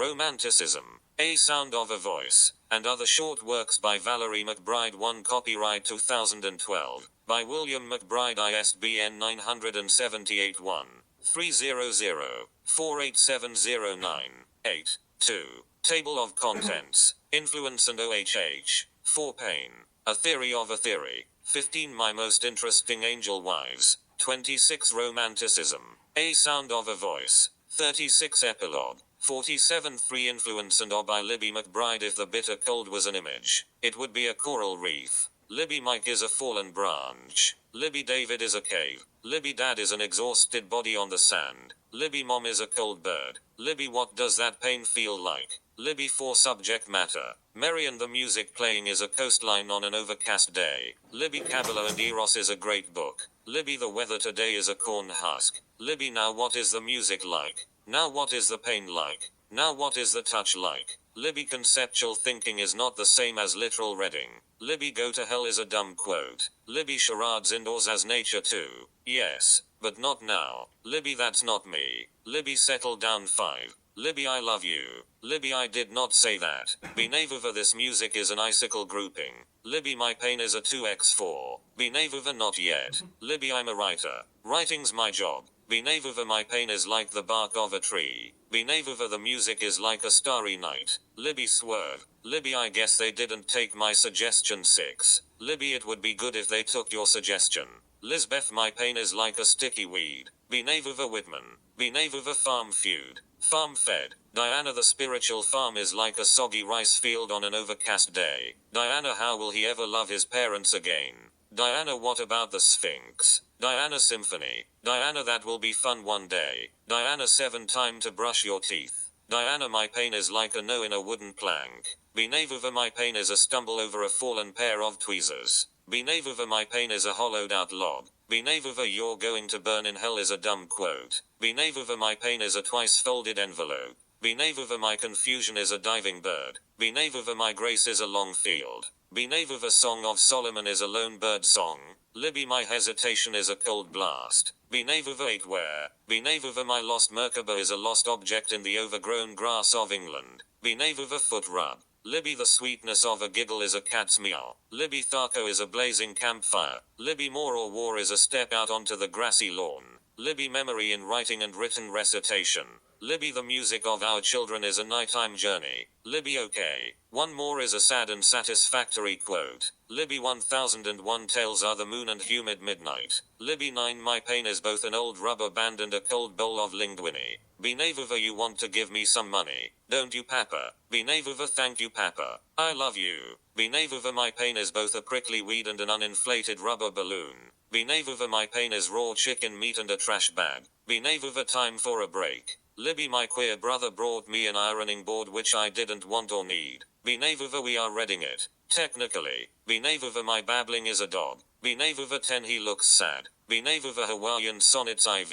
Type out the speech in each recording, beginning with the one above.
Romanticism, A Sound of a Voice, and other short works by Valerie McBride. 1 Copyright 2012, by William McBride. ISBN 978-1-300-48709-8. 2. Table of Contents, Influence and OHH, 4 Pain, A Theory of a Theory, 15 My Most Interesting Angel Wives, 26 Romanticism, A Sound of a Voice, 36 Epilogue, 47 3 Influence and O by Libby McBride. If the bitter cold was an image, it would be a coral reef. Libby Mike is a fallen branch. Libby David is a cave. Libby Dad is an exhausted body on the sand. Libby Mom is a cold bird. Libby what does that pain feel like? Libby 4 Subject matter. Marian the music playing is a coastline on an overcast day. Libby Kabbalah and Eros is a great book. Libby the weather today is a corn husk. Libby now what is the music like? Now what is the pain like? Now what is the touch like? Libby conceptual thinking is not the same as literal reading. Libby go to hell is a dumb quote. Libby charades indoors as nature too. Yes, but not now. Libby that's not me. Libby settle down 5. Libby I love you. Libby I did not say that. Benavuva this music is an icicle grouping. Libby my pain is a 2x4. Benavuva not yet. Libby I'm a writer. Writing's my job. Benavuva my pain is like the bark of a tree. Benavuva the music is like a starry night. Libby swerve. Libby I guess they didn't take my suggestion. 6. Libby it would be good if they took your suggestion. Lisbeth my pain is like a sticky weed. Benavuva Whitman. Benavuva farm feud. Farm fed. Diana the spiritual farm is like a soggy rice field on an overcast day. Diana how will he ever love his parents again? Diana what about the Sphinx? Diana Symphony. Diana that will be fun one day. Diana 7 Time to brush your teeth. Diana my pain is like a no in a wooden plank. Benavuva my pain is a stumble over a fallen pair of tweezers. Benavuva my pain is a hollowed out log. Benavuva you're going to burn in hell is a dumb quote. Benavuva my pain is a twice folded envelope. Benavuva my confusion is a diving bird. Benavuva my grace is a long field. Benavuva Song of Solomon is a lone bird song. Libby my hesitation is a cold blast. Benavuva 8 Where? Benavuva my lost Merkaba is a lost object in the overgrown grass of England. Benavuva foot rub. Libby the sweetness of a giggle is a cat's meow. Libby Tharko is a blazing campfire. Libby more or war is a step out onto the grassy lawn. Libby memory in writing and written recitation. Libby the music of our children is a nighttime journey. Libby okay. One more is a sad and satisfactory quote. Libby 1001 tales are the moon and humid midnight. Libby 9 my pain is both an old rubber band and a cold bowl of linguine. Benavuva you want to give me some money, don't you Papa? Benavuva thank you Papa. I love you. Benavuva my pain is both a prickly weed and an uninflated rubber balloon. Benavuva my pain is raw chicken meat and a trash bag. Benavuva time for a break. Libby my queer brother brought me an ironing board which I didn't want or need. Benavuva we are reading it. Technically. Benavuva my babbling is a dog. Benavuva 10 he looks sad. Benavuva Hawaiian sonnets IV.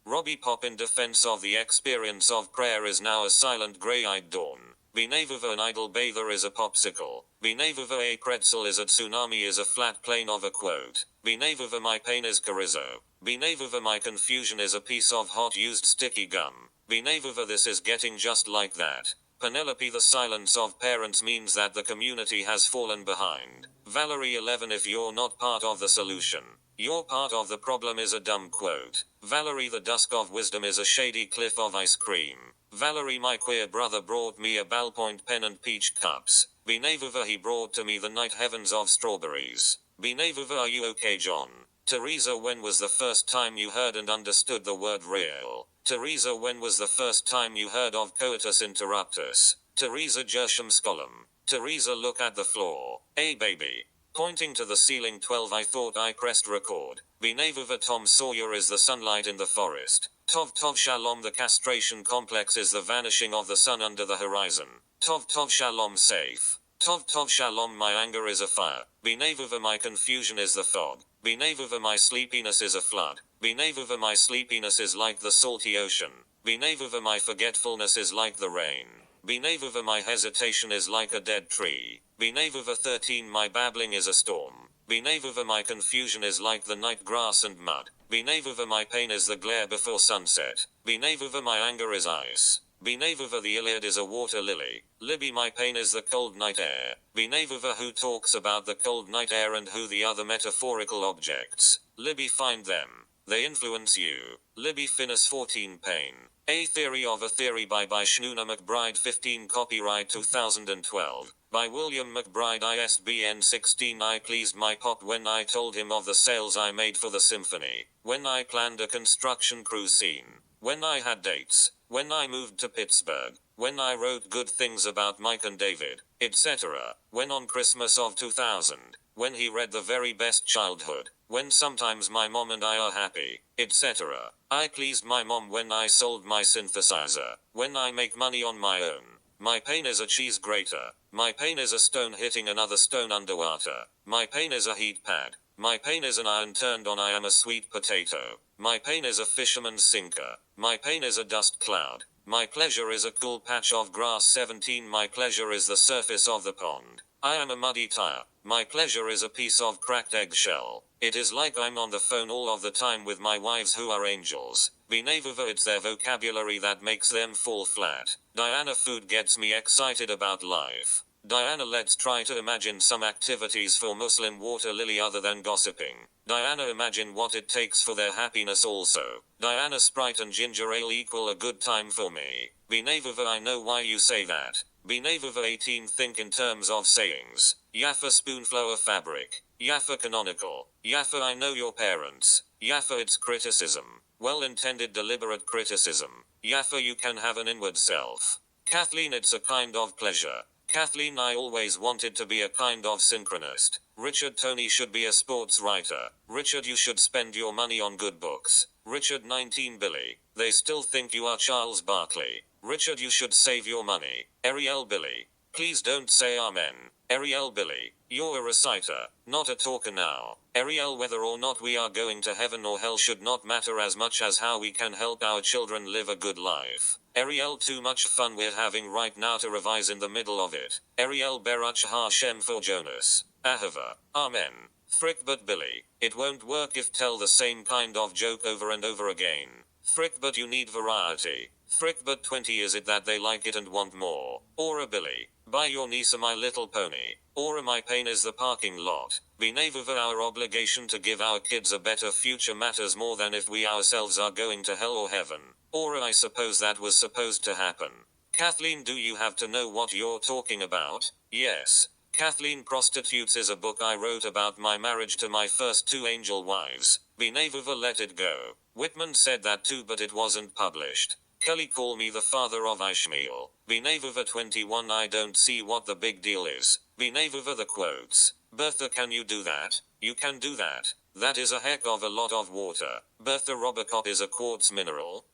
Robbie Pop in defense of the experience of prayer is now a silent grey-eyed dawn. Benavuva an idle bather is a popsicle. Benavuva a pretzel is a tsunami is a flat plane of a quote. Benavuva my pain is chorizo. Benavuva my confusion is a piece of hot used sticky gum. Benavuva this is getting just like that. Penelope the silence of parents means that the community has fallen behind. Valerie 11 if you're not part of the solution, you're part of the problem is a dumb quote. Valerie the dusk of wisdom is a shady cliff of ice cream. Valerie my queer brother brought me a ballpoint pen and peach cups. Benavuva he brought to me the night heavens of strawberries. Benavuva are you okay John? Teresa when was the first time you heard and understood the word real? Teresa when was the first time you heard of coitus interruptus? Teresa Gershom Skolum. Teresa look at the floor. Hey baby. Pointing to the ceiling 12 I thought I pressed record. Benavuva Tom Sawyer is the sunlight in the forest. Tov Tov Shalom the castration complex is the vanishing of the sun under the horizon. Tov Tov Shalom safe. Tov Tov Shalom my anger is a fire. Benavuva my confusion is the fog. Benavuva my sleepiness is a flood. Benavuva my sleepiness is like the salty ocean. Benavuva my forgetfulness is like the rain. Benavuva my hesitation is like a dead tree. Benavuva 13 my babbling is a storm. Benavuva my confusion is like the night grass and mud. Benavuva my pain is the glare before sunset. Benavuva my anger is ice. Benaviva the Iliad is a water lily. Libby my pain is the cold night air. Benaviva who talks about the cold night air and who the other metaphorical objects. Libby find them. They influence you. Libby finis 14 pain. A Theory of a Theory by Shnuna McBride 15 Copyright 2012. By William McBride ISBN 16 I pleased my pop when I told him of the sales I made for the symphony. When I planned a construction crew scene. When I had dates. When I moved to Pittsburgh. When I wrote good things about Mike and David, etc. When on Christmas of 2000. When he read The Very Best Childhood. When sometimes my mom and I are happy, etc. I pleased my mom when I sold my synthesizer. When I make money on my own. My pain is a cheese grater. My pain is a stone hitting another stone underwater. My pain is a heat pad. My pain is an iron turned on. I am a sweet potato. My pain is a fisherman's sinker. My pain is a dust cloud. My pleasure is a cool patch of grass. 17 My pleasure is the surface of the pond. I am a muddy tire. My pleasure is a piece of cracked eggshell. It is like I'm on the phone all of the time with my wives who are angels. Benaviva it's their vocabulary that makes them fall flat. Diana food gets me excited about life. Diana let's try to imagine some activities for Muslim water lily other than gossiping. Diana imagine what it takes for their happiness also. Diana Sprite and ginger ale equal a good time for me. Benaviva I know why you say that. Benaviva 18 Think in terms of sayings. Yaffa spoonflower fabric. Yaffa canonical. Yaffa I know your parents. Yaffa it's criticism. Well-intended deliberate criticism. Yaffa you can have an inward self. Kathleen it's a kind of pleasure. Kathleen I always wanted to be a kind of synchronist. Richard Tony should be a sports writer. Richard you should spend your money on good books. Richard 19 Billy. They still think you are Charles Barkley. Richard you should save your money. Ariel Billy. Please don't say amen. Ariel Billy. You're a reciter, not a talker now. Ariel whether or not we are going to heaven or hell should not matter as much as how we can help our children live a good life. Ariel too much fun we're having right now to revise in the middle of it. Ariel Beruch Hashem for Jonas. Ahava. Amen. Frick but Billy. It won't work if tell the same kind of joke over and over again. Frick but you need variety. Frick but 20 is it that they like it and want more. Or a Billy. Buy your niece a My Little Pony. Or a My Pain is the parking lot. Benaviva our obligation to give our kids a better future matters more than if we ourselves are going to hell or heaven. Or I suppose that was supposed to happen. Kathleen do you have to know what you're talking about? Yes. Kathleen Prostitutes is a book I wrote about my marriage to my first two angel wives. Benaviva let it go. Whitman said that too but it wasn't published. Kelly call me the father of Ishmael. Benaviva 21 I don't see what the big deal is. Benaviva the quotes. Bertha can you do that? You can do that. That is a heck of a lot of water. Bertha Robocop is a quartz mineral.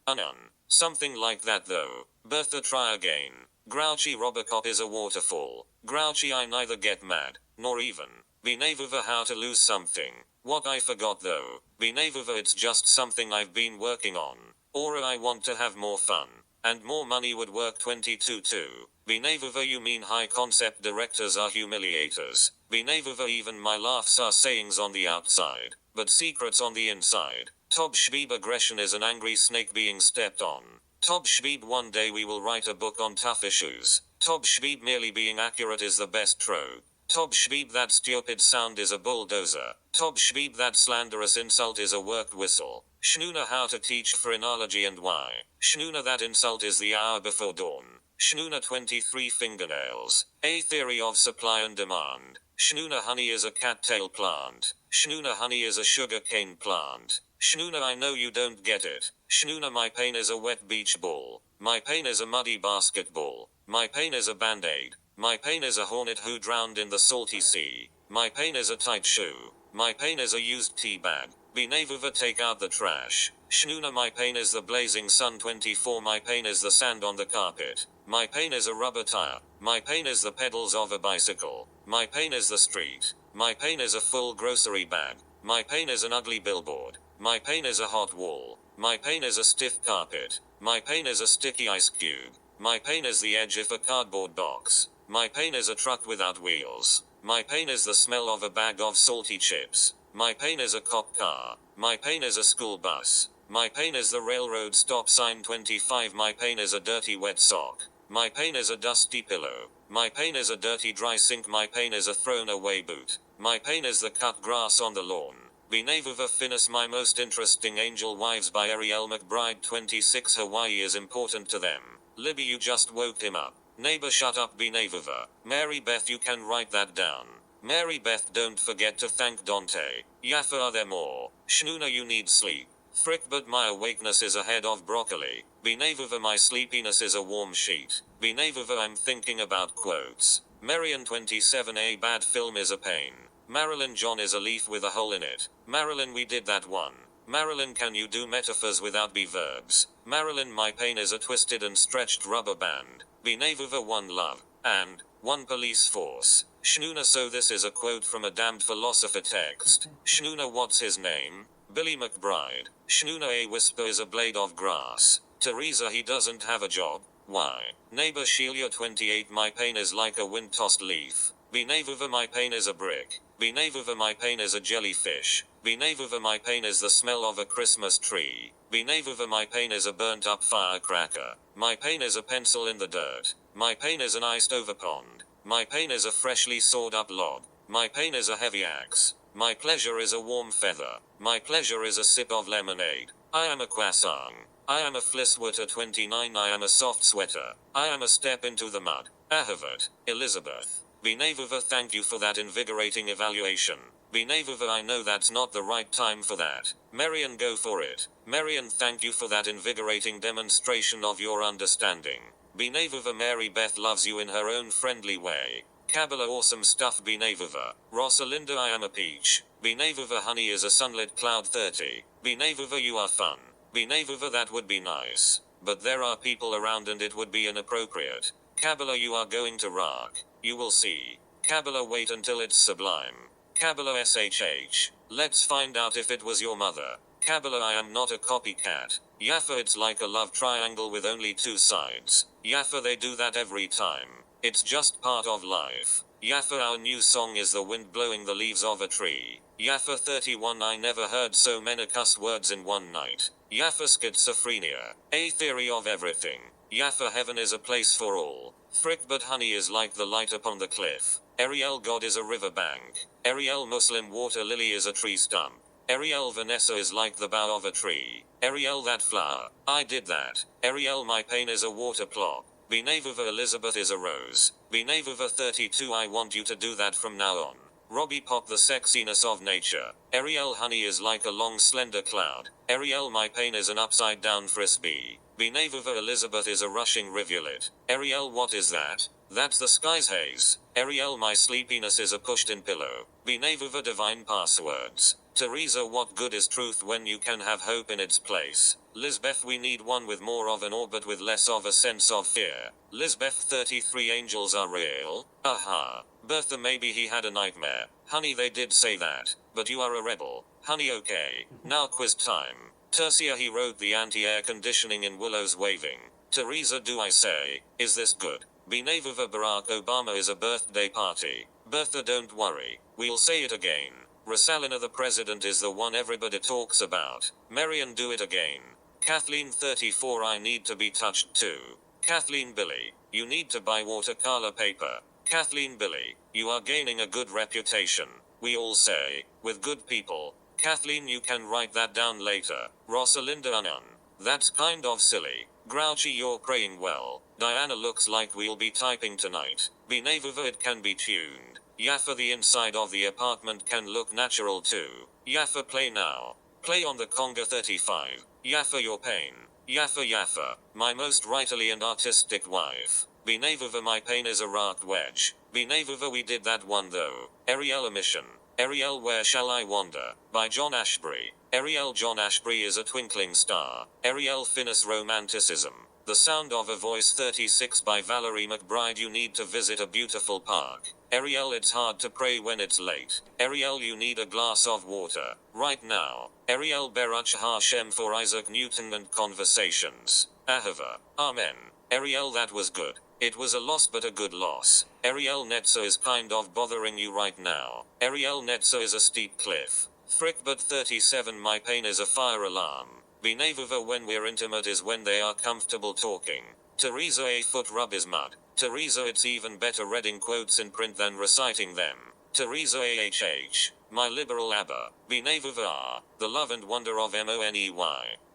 Something like that though. Bertha try again. Grouchy Robocop is a waterfall. Grouchy I neither get mad, nor even. Benaviva how to lose something. What I forgot though. Benaviva it's just something I've been working on. Or I want to have more fun. And more money would work 22 too. Benaviva you mean high concept directors are humiliators. Benaviva even my laughs are sayings on the outside, but secrets on the inside. Tob Shbeeb aggression is an angry snake being stepped on. Tob Shbeeb one day we will write a book on tough issues. Tob Shbeeb merely being accurate is the best trope. Tob Shbeeb that stupid sound is a bulldozer. Tob Shbeeb that slanderous insult is a worked whistle. Shnuna how to teach phrenology and why. Shnuna that insult is the hour before dawn. Shnuna 23 fingernails. A theory of supply and demand. Shnuna honey is a cattail plant. Shnuna honey is a sugar cane plant. Shnuna I know you don't get it. Shnuna my pain is a wet beach ball. My pain is a muddy basketball. My pain is a band-aid. My pain is a hornet who drowned in the salty sea. My pain is a tight shoe. My pain is a used tea bag. Benaviva take out the trash. Shnuna my pain is the blazing sun 24 My pain is the sand on the carpet. My pain is a rubber tire. My pain is the pedals of a bicycle. My pain is the street. My pain is a full grocery bag. My pain is an ugly billboard. My pain is a hot wall. My pain is a stiff carpet. My pain is a sticky ice cube. My pain is the edge of a cardboard box. My pain is a truck without wheels. My pain is the smell of a bag of salty chips. My pain is a cop car. My pain is a school bus. My pain is the railroad stop sign 25. My pain is a dirty wet sock. My pain is a dusty pillow. My pain is a dirty dry sink. My pain is a thrown away boot. My pain is the cut grass on the lawn. Benevuva finis. My most interesting angel wives by Ariel McBride 26. Hawaii is important to them. Libby, you just woke him up. Neighbor, shut up. Benevuva. Mary Beth, you can write that down. Mary Beth, don't forget to thank Dante. Yaffa, are there more? Schnuna, you need sleep. Frick, but my awakeness is a head of broccoli. Benevuva, my sleepiness is a warm sheet. Benevuva, I'm thinking about quotes. Marion 27. A bad film is a pain. Marilyn, John is a leaf with a hole in it. Marilyn, we did that one. Marilyn, can you do metaphors without be verbs? Marilyn, my pain is a twisted and stretched rubber band. Benevuva, one love. And one police force. Schnuna, so this is a quote from a damned philosopher text. Schnuna, what's his name? Billy McBride. Schnuna, a whisper is a blade of grass. Teresa, he doesn't have a job. Why? Neighbor Sheila 28. My pain is like a wind-tossed leaf. Benevuva, my pain is a brick. Benevuva, my pain is a jellyfish. Benevuva, my pain is the smell of a Christmas tree. Benevuva, my pain is a burnt-up firecracker. My pain is a pencil in the dirt. My pain is an iced-over pond. My pain is a freshly sawed-up log. My pain is a heavy axe. My pleasure is a warm feather. My pleasure is a sip of lemonade. I am a croissant. I am a flisswater 29. I am a soft sweater. I am a step into the mud. Ahavat. Elizabeth. Benevuva, thank you for that invigorating evaluation. Benevuva, I know that's not the right time for that. Marion, go for it. Marion, thank you for that invigorating demonstration of your understanding. Benevuva, Mary Beth loves you in her own friendly way. Kabbalah, awesome stuff. Benevuva. Rosalinda, I am a peach. Benevuva, honey is a sunlit cloud 30. Benevuva, you are fun. Benevuva, that would be nice. But there are people around and it would be inappropriate. Kabbalah, you are going to rock. You will see. Kabbalah, wait until it's sublime. Kabbalah, SHH. Let's find out if it was your mother. Kabbalah, I am not a copycat. Yaffa, it's like a love triangle with only two sides. Yaffa, they do that every time. It's just part of life. Yaffa, our new song is the wind blowing the leaves of a tree. Yaffa 31. I never heard so many cuss words in one night. Yaffa, schizophrenia. A theory of everything. Yaffa, heaven is a place for all. Frick, but honey is like the light upon the cliff. Ariel, God is a riverbank. Ariel, Muslim water lily is a tree stump. Ariel, Vanessa is like the bough of a tree. Ariel, that flower. I did that. Ariel, my pain is a water plot. Benevuva, Elizabeth is a rose. Benevuva 32. I want you to do that from now on. Robbie Pop, the sexiness of nature. Ariel, honey is like a long slender cloud. Ariel, my pain is an upside down frisbee. Benevuva, Elizabeth is a rushing rivulet. Ariel, what is that? That's the sky's haze. Ariel, my sleepiness is a pushed-in pillow. Benevuva, divine passwords. Teresa, what good is truth when you can have hope in its place? Lisbeth, we need one with more of an awe but with less of a sense of fear. Lisbeth 33. Angels are real. Aha. Bertha, maybe he had a nightmare. Honey, they did say that. But you are a rebel. Honey, okay. Now quiz time. Tercia, he wrote the anti-air conditioning in Willow's waving. Teresa, do I say, is this good? Benevuva, Barack Obama is a birthday party. Bertha, don't worry. We'll say it again. Rosalina, the president is the one everybody talks about. Marion, do it again. Kathleen 34. I need to be touched too. Kathleen, Billy, you need to buy watercolor paper. Kathleen, Billy, you are gaining a good reputation. We all say, with good people. Kathleen, you can write that down later. Rosalinda, Anan. That's kind of silly. Grouchy, you're praying well. Diana, looks like we'll be typing tonight. Benevuva, it can be tuned. Yaffa, the inside of the apartment can look natural too. Yaffa, play now. Play on the conga 35. Yaffa, your pain. Yaffa, Yaffa, my most rightly and artistic wife. Benevuva, my pain is a racked wedge. Benevuva, we did that one though. Ariel, a mission. Ariel, where shall I wander? By John Ashbery. Ariel, John Ashbery is a twinkling star. Ariel, finis Romanticism. The Sound of a Voice 36 by Valerie McBride. You need to visit a beautiful park. Ariel, it's hard to pray when it's late. Ariel, you need a glass of water. Right now. Ariel, Baruch Hashem for Isaac Newton and Conversations. Ahava. Amen. Ariel, that was good. It was a loss but a good loss. Ariel, Netza is kind of bothering you right now. Ariel, Netza is a steep cliff. Frick, but 37. My pain is a fire alarm. Be never when we're intimate is when they are comfortable talking. Teresa a foot rub is mud. Teresa it's even better reading quotes in print than reciting them. Teresa AHH. My liberal ABBA. Be never the love and wonder of MONEY.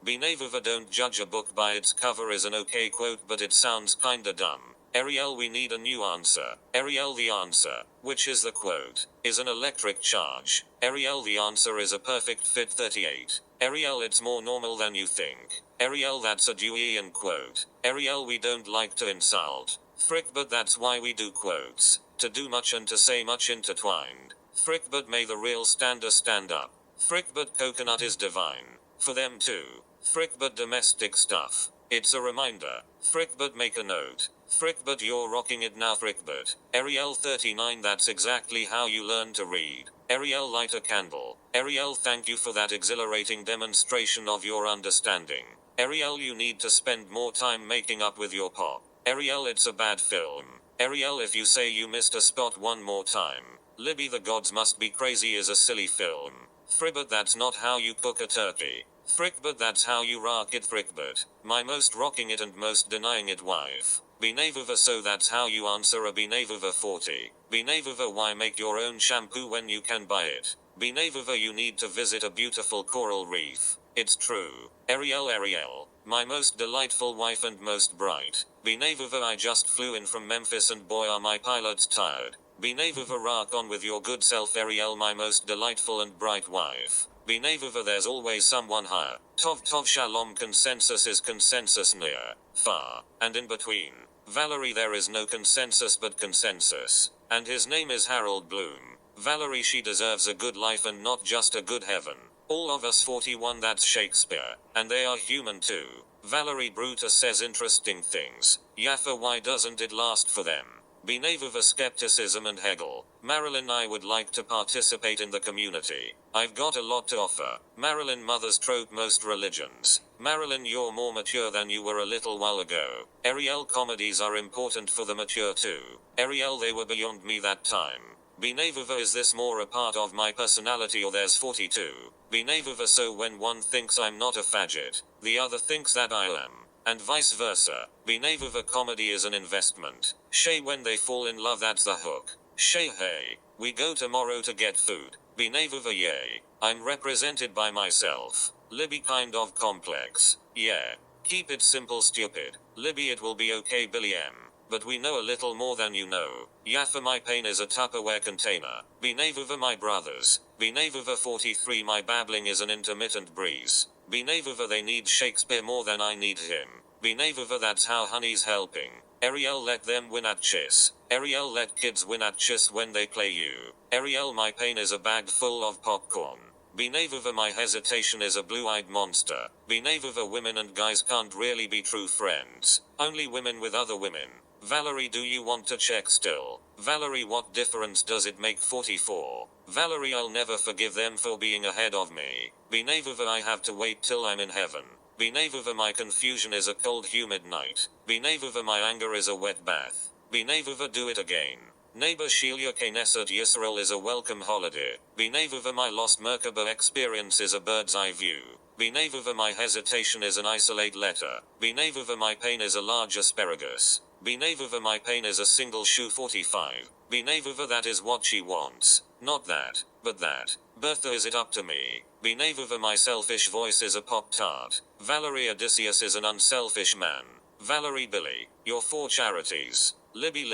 Be never don't judge a book by its cover is an okay quote but it sounds kinda dumb. Ariel we need a new answer. Ariel the answer, which is the quote, is an electric charge. Ariel the answer is a perfect fit 38. Ariel it's more normal than you think. Ariel that's a Deweyan quote. Ariel we don't like to insult. Frick but that's why we do quotes. To do much and to say much intertwined. Frick but may the real stander stand up. Frick but coconut is divine. For them too. Frick but domestic stuff. It's a reminder. Frick but make a note. Frick but you're rocking it now frick but. Ariel 39 that's exactly how you learn to read. Ariel light a candle. Ariel thank you for that exhilarating demonstration of your understanding. Ariel you need to spend more time making up with your pop. Ariel it's a bad film. Ariel if you say you missed a spot one more time. Libby the gods must be crazy is a silly film. Fribbert that's not how you cook a turkey. Frickbert that's how you rock it frickbert. My most rocking it and most denying it wife. Be never so that's how you answer a be never 40. Be never why make your own shampoo when you can buy it. Be never you need to visit a beautiful coral reef. It's true. Ariel. My most delightful wife and most bright. Be never I just flew in from Memphis and boy are my pilots tired. Be never rock on with your good self Ariel my most delightful and bright wife. Be never there's always someone higher. Tov shalom consensus is consensus near, far, and in between. Valerie there is no consensus but consensus. And his name is Harold Bloom. Valerie she deserves a good life and not just a good heaven. All of us 41 that's Shakespeare. And they are human too. Valerie Brutus says interesting things. Yaffa why doesn't it last for them? Be never skepticism and Hegel. Marilyn I would like to participate in the community. I've got a lot to offer. Marilyn mothers trope most religions. Marilyn you're more mature than you were a little while ago. Ariel comedies are important for the mature too. Ariel they were beyond me that time. Be never is this more a part of my personality or there's 42. Be never so when one thinks I'm not a faggot, the other thinks that I am. And vice versa. Be never comedy is an investment. Shay when they fall in love that's the hook. Shay hey, we go tomorrow to get food. Be never yay. I'm represented by myself. Libby kind of complex. Yeah. Keep it simple stupid. Libby it will be okay Billy M. But we know a little more than you know. Yaffa my pain is a Tupperware container. Be never my brothers. Be never 43 my babbling is an intermittent breeze. Be never they need Shakespeare more than I need him. Be never that's how honey's helping. Ariel let them win at chess. Ariel let kids win at chess when they play you. Ariel my pain is a bag full of popcorn. Be never my hesitation is a blue-eyed monster. Be never women and guys can't really be true friends. Only women with other women. Valerie do you want to check still? Valerie what difference does it make 44? Valerie I'll never forgive them for being ahead of me. Be never I have to wait till I'm in heaven. Be never my confusion is a cold humid night. Be never my anger is a wet bath. Be never do it again. Neighbor Shelia Knesset Yisrael is a welcome holiday. Be never my lost Merkaba experience is a bird's eye view. Be never my hesitation is an isolate letter. Be never my pain is a large asparagus. Be never my pain is a single shoe 45. Be never that is what she wants. Not that, but that. Bertha is it up to me? Be never my selfish voice is a Pop-Tart. Valerie Odysseus is an unselfish man. Valerie Billy, your 4 charities. Libby,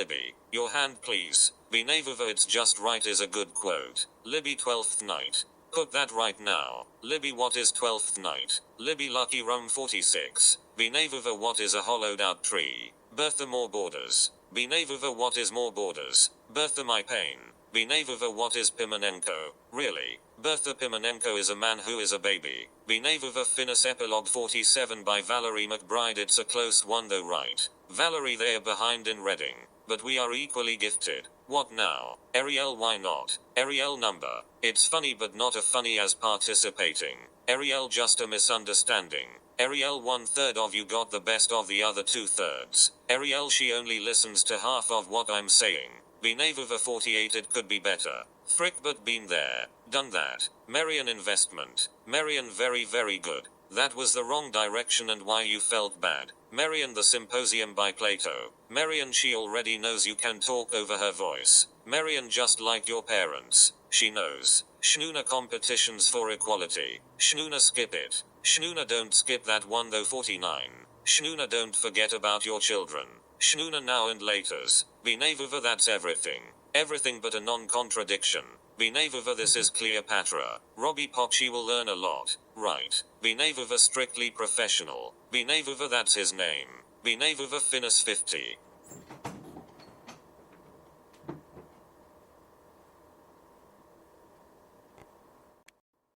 your hand please. Be never it's just right is a good quote. Libby 12th night. Put that right now. Libby what is 12th night? Libby lucky rum 46. Be never what is a hollowed out tree? Bertha more borders. Be never what is more borders? Bertha my pain. Be never what is Pimenenko? Really? Bertha Pimenenko is a man who is a baby. Be never finis epilogue 47 by Valerie McBride it's a close one though right. Valerie they are behind in Reading. But we are equally gifted. What now? Ariel why not? Ariel number. It's funny but not as funny as participating. Ariel just a misunderstanding. Ariel 1/3 of you got the best of the other 2/3. Ariel she only listens to half of what I'm saying. Be never 48 it could be better. Frick but been there. Done that. Marian investment. Marian very good. That was the wrong direction and why you felt bad. Marian the Symposium by Plato. Marian she already knows you can talk over her voice. Marian just like your parents. She knows. Schnoona competitions for equality. Schnoona skip it. Schnoona don't skip that one though 49. Schnoona don't forget about your children. Schnoona now and laters. Benavuva that's everything. Everything but a non-contradiction. Benavuva this is Cleopatra. Robbie Pop she will learn a lot. Right. Benavuva strictly professional. Benavuva that's his name. Benavuva Finis 50.